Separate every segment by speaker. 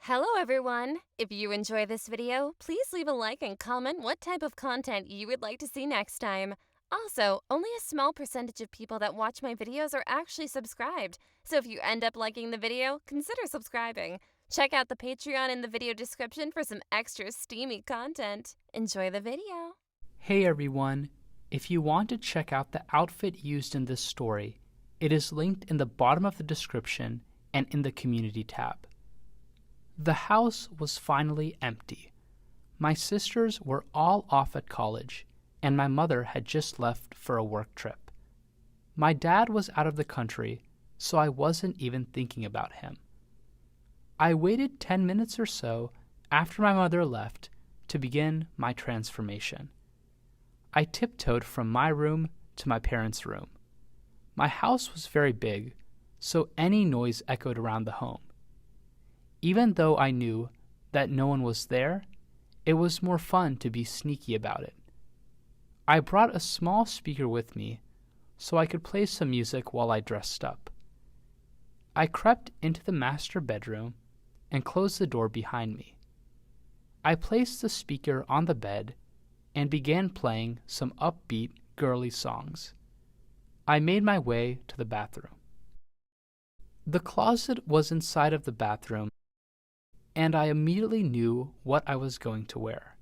Speaker 1: Hello everyone! If you enjoy this video, please leave a like and comment what type of content you would like to see next time. Also, only a small percentage of people that watch my videos are actually subscribed, so if you end up liking the video, consider subscribing. Check out the Patreon in the video description for some extra steamy content. Enjoy the video!
Speaker 2: Hey everyone! If you want to check out the outfit used in this story, it is linked in the bottom of the description and in the community tab. The house was finally empty. My sisters were all off at college, and my mother had just left for a work trip. My dad was out of the country, so I wasn't even thinking about him. I waited 10 minutes or so after my mother left to begin my transformation. I tiptoed from my room to my parents' room. My house was very big, so any noise echoed around the home. Even though I knew that no one was there, it was more fun to be sneaky about it. I brought a small speaker with me so I could play some music while I dressed up. I crept into the master bedroom and closed the door behind me. I placed the speaker on the bed and began playing some upbeat, girly songs. I made my way to the bathroom. The closet was inside of the bathroom, and I immediately knew what I was going to wear.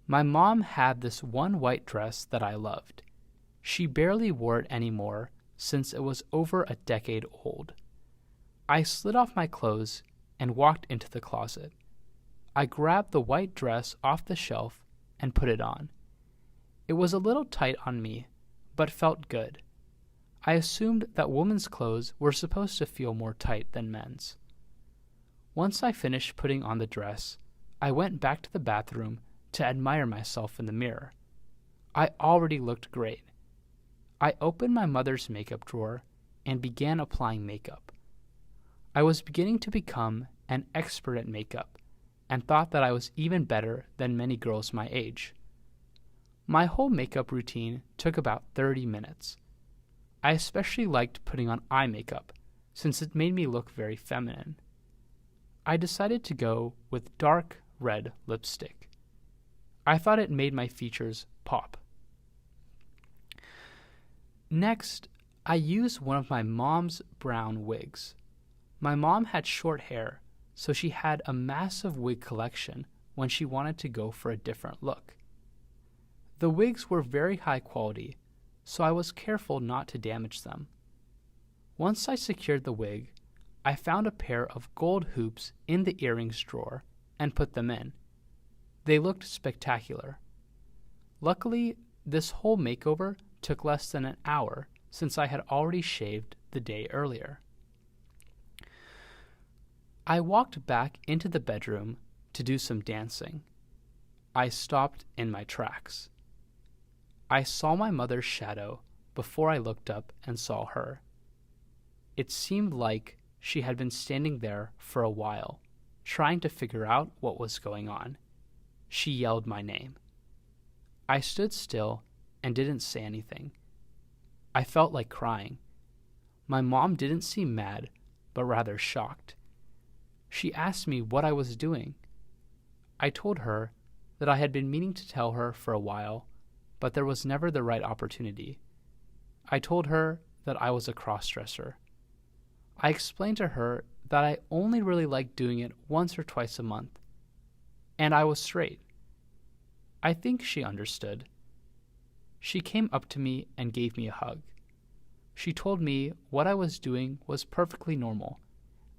Speaker 2: My mom had this one white dress that I loved. She barely wore it anymore since it was over a decade old. I slid off my clothes and walked into the closet. I grabbed the white dress off the shelf and put it on. It was a little tight on me, but felt good. I assumed that women's clothes were supposed to feel more tight than men's. Once I finished putting on the dress, I went back to the bathroom to admire myself in the mirror. I already looked great. I opened my mother's makeup drawer and began applying makeup. I was beginning to become an expert at makeup and thought that I was even better than many girls my age. My whole makeup routine took about 30 minutes. I especially liked putting on eye makeup since it made me look very feminine. I decided to go with dark red lipstick. I thought it made my features pop. Next, I used one of my mom's brown wigs. My mom had short hair, so she had a massive wig collection when she wanted to go for a different look. The wigs were very high quality, so I was careful not to damage them. Once I secured the wig, I found a pair of gold hoops in the earrings drawer and put them in. They looked spectacular. Luckily, this whole makeover took less than an hour since I had already shaved the day earlier. I walked back into the bedroom to do some dancing. I stopped in my tracks. I saw my mother's shadow before I looked up and saw her. It seemed like she had been standing there for a while, trying to figure out what was going on. She yelled my name. I stood still and didn't say anything. I felt like crying. My mom didn't seem mad, but rather shocked. She asked me what I was doing. I told her that I had been meaning to tell her for a while, but there was never the right opportunity. I told her that I was a cross-dresser. I explained to her that I only really liked doing it once or twice a month, and I was straight. I think she understood. She came up to me and gave me a hug. She told me what I was doing was perfectly normal,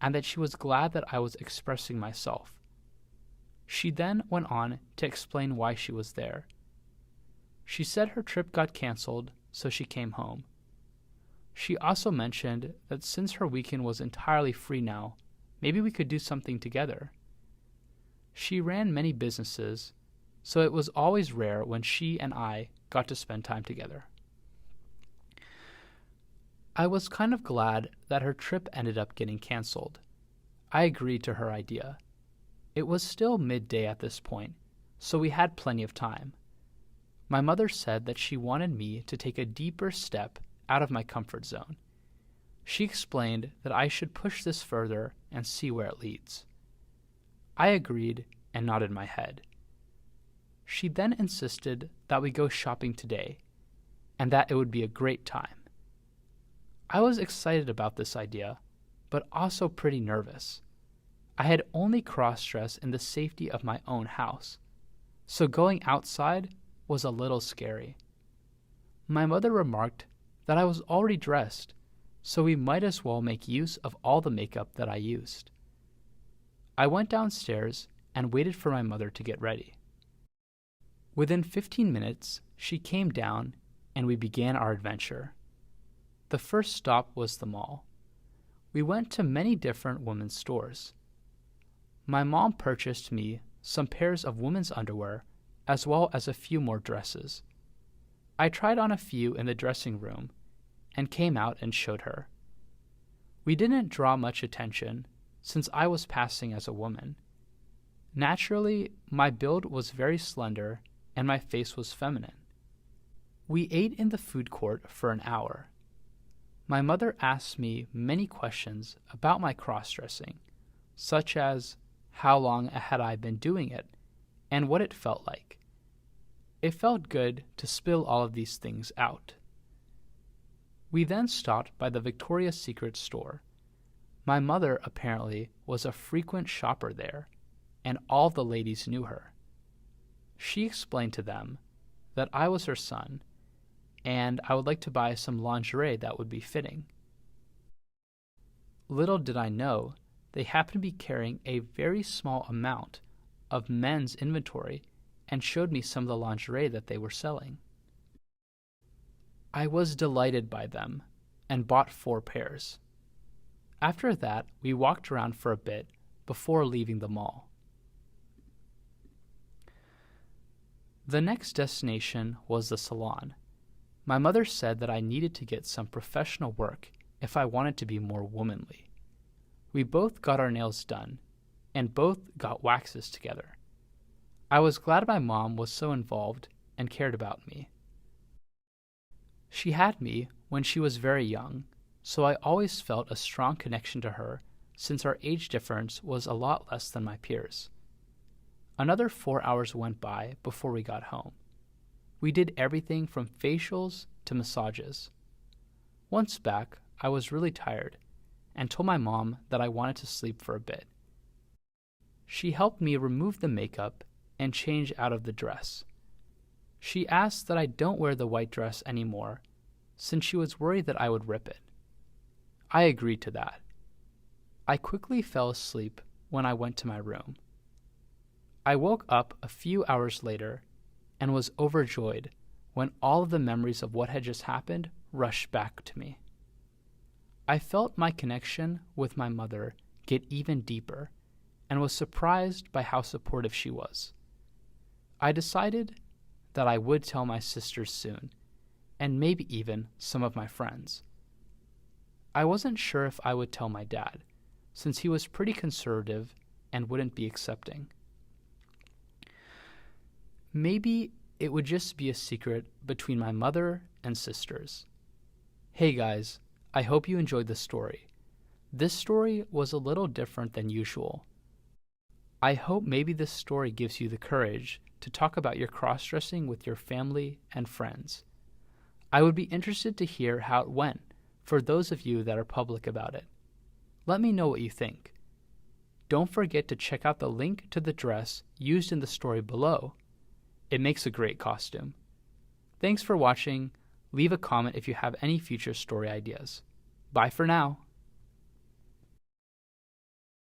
Speaker 2: and that she was glad that I was expressing myself. She then went on to explain why she was there. She said her trip got canceled, so she came home. She also mentioned that since her weekend was entirely free now, maybe we could do something together. She ran many businesses, so it was always rare when she and I got to spend time together. I was kind of glad that her trip ended up getting canceled. I agreed to her idea. It was still midday at this point, so we had plenty of time. My mother said that she wanted me to take a deeper step out of my comfort zone. She explained that I should push this further and see where it leads. I agreed and nodded my head. She then insisted that we go shopping today and that it would be a great time. I was excited about this idea, but also pretty nervous. I had only cross-dressed in the safety of my own house, so going outside was a little scary. My mother remarked that I was already dressed, so we might as well make use of all the makeup that I used. I went downstairs and waited for my mother to get ready. Within 15 minutes, she came down and we began our adventure. The first stop was the mall. We went to many different women's stores. My mom purchased me some pairs of women's underwear as well as a few more dresses. I tried on a few in the dressing room and came out and showed her. We didn't draw much attention since I was passing as a woman. Naturally, my build was very slender and my face was feminine. We ate in the food court for an hour. My mother asked me many questions about my cross-dressing, such as how long had I been doing it and what it felt like. It felt good to spill all of these things out. We then stopped by the Victoria's Secret store. My mother apparently was a frequent shopper there, and all the ladies knew her. She explained to them that I was her son, and I would like to buy some lingerie that would be fitting. Little did I know, they happened to be carrying a very small amount of men's inventory and showed me some of the lingerie that they were selling. I was delighted by them and bought 4 pairs. After that, we walked around for a bit before leaving the mall. The next destination was the salon. My mother said that I needed to get some professional work if I wanted to be more womanly. We both got our nails done and both got waxes together. I was glad my mom was so involved and cared about me. She had me when she was very young, so I always felt a strong connection to her since our age difference was a lot less than my peers. Another 4 hours went by before we got home. We did everything from facials to massages. Once back, I was really tired and told my mom that I wanted to sleep for a bit. She helped me remove the makeup and change out of the dress. She asked that I don't wear the white dress anymore since she was worried that I would rip it. I agreed to that. I quickly fell asleep when I went to my room. I woke up a few hours later and was overjoyed when all of the memories of what had just happened rushed back to me. I felt my connection with my mother get even deeper and was surprised by how supportive she was. I decided that I would tell my sisters soon, and maybe even some of my friends. I wasn't sure if I would tell my dad, since he was pretty conservative and wouldn't be accepting. Maybe it would just be a secret between my mother and sisters. Hey guys, I hope you enjoyed this story. This story was a little different than usual. I hope maybe this story gives you the courage to talk about your cross-dressing with your family and friends. I would be interested to hear how it went for those of you that are public about it. Let me know what you think. Don't forget to check out the link to the dress used in the story below. It makes a great costume. Thanks for watching. Leave a comment if you have any future story ideas. Bye for now.